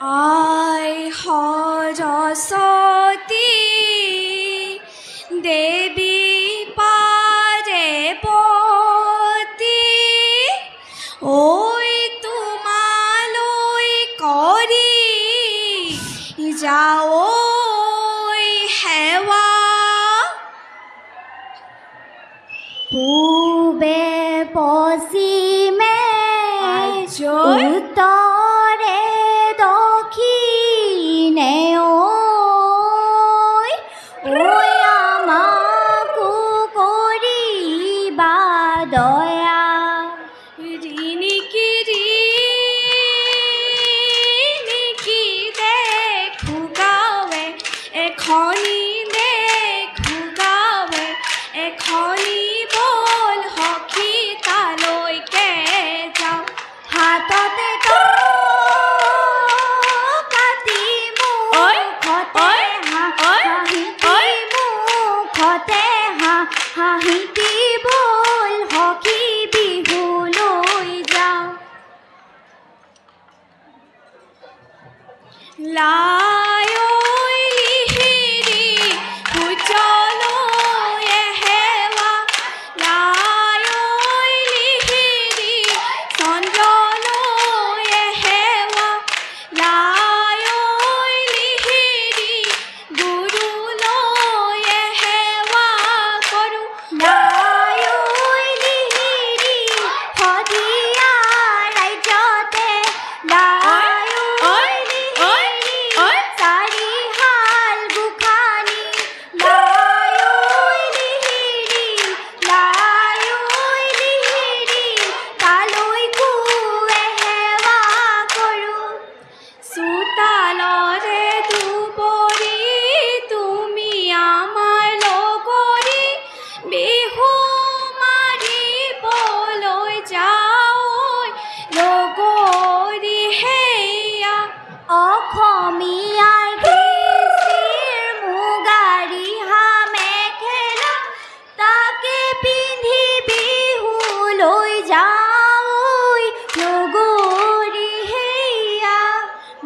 আই সৰস্বতী দেৱী পাৰ্বতী ঐ তোমালৈ কৰি যাওঁ সেৱা পূবে পশ্চিমে উত্তৰে দক্ষিণে ঐ আমাকো কৰিবা দয়া ৰিণিকি দেখো গাঁৱে এখনি দেখো গাঁৱে এখনি বল সখী তালৈকে যাওঁ হাততে কাটি মুখতে হাঁহিতি বল সখী বিহুলৈ যাওঁ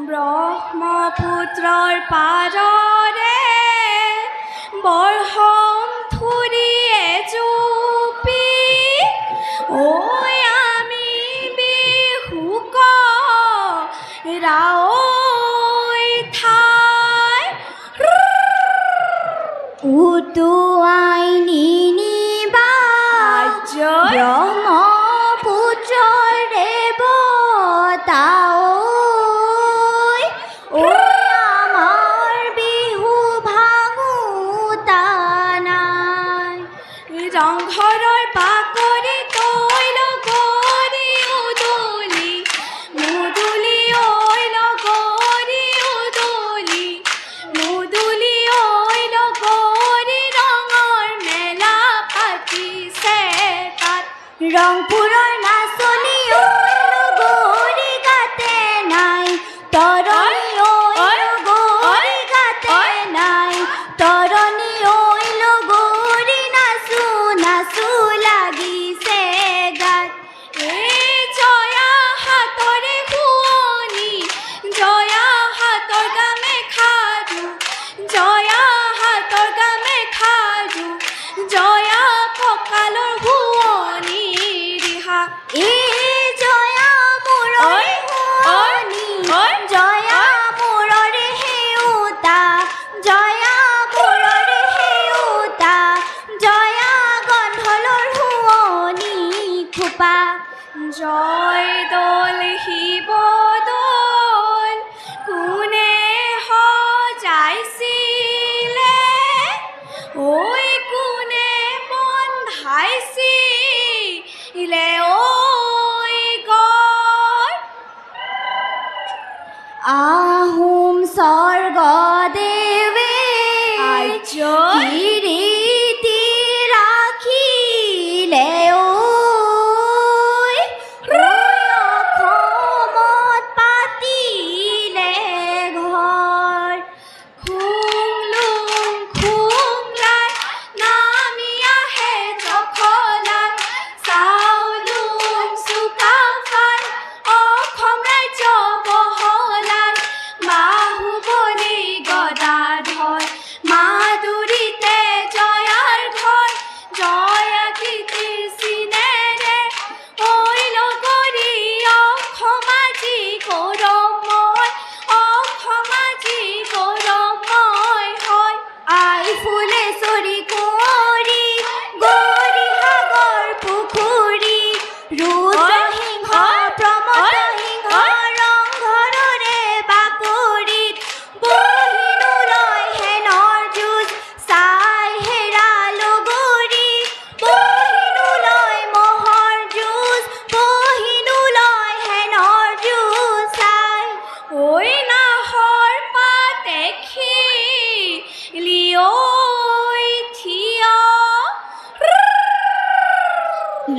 ব্ৰহ্মপুত্ৰৰ পাৰৰে বৰ্ষম থুৰিয়ে জুপি ঐ আমি বিহুক ৰাও ঠাই উটুৱাই নিনিবা ব্ৰহ্মপুত্ৰৰ দেৱতা আমাৰ বিহু ভাঙোতা নাই ৰংঘৰৰ বাকৰি তৈ লগৰি উদলি মুদুলি ঐ লগৰি উদলি মুদুলি ঐ লগৰি ৰঙৰ মেলা পাতিছে তাত ৰংপুৰৰ নাচনি লগৰি গাতে নাই তৰণি লগৰি গাতে নাই তৰণি লগৰি নাচো নাচো লাগিছে গাত জয়া হাতৰে শুৱনি জয়া হাতৰ গামে খাৰু জয়া হাতৰ গামে খাৰু জয়া কঁকালৰ শুৱনি ৰিহা জয়া মূৰৰে শুৱনি জয়া মূৰৰে সেউতা জয়া মূৰৰে সেউতা জয়া গন্ধলৰ শুৱনি খোপা জয় দৌল শিৱদৌল কোনে সজাইছিলে ঐ কোনে বন্ধাইছিলে ঐ গড় আহোম স্বৰ্গদেৱে কিৰীতি ৰাখিলে অসমত পাতিলে ঘৰ খুংলুং খুংলাই নামি আহে জখলাত চাউলুং চুকাফাই অসম ৰাজ্য বহলাত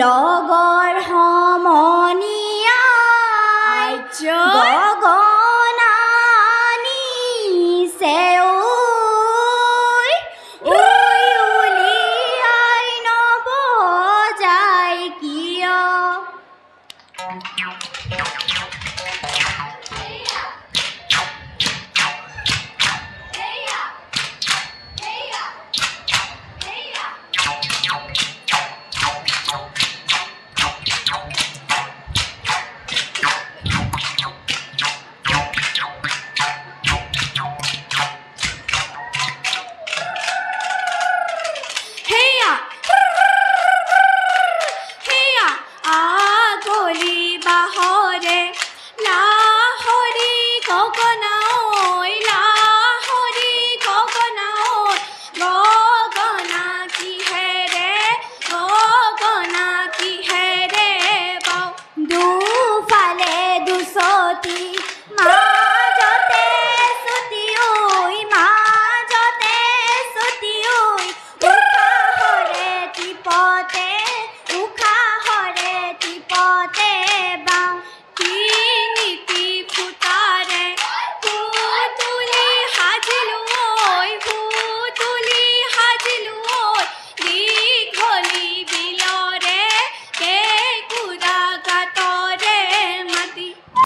লগৰ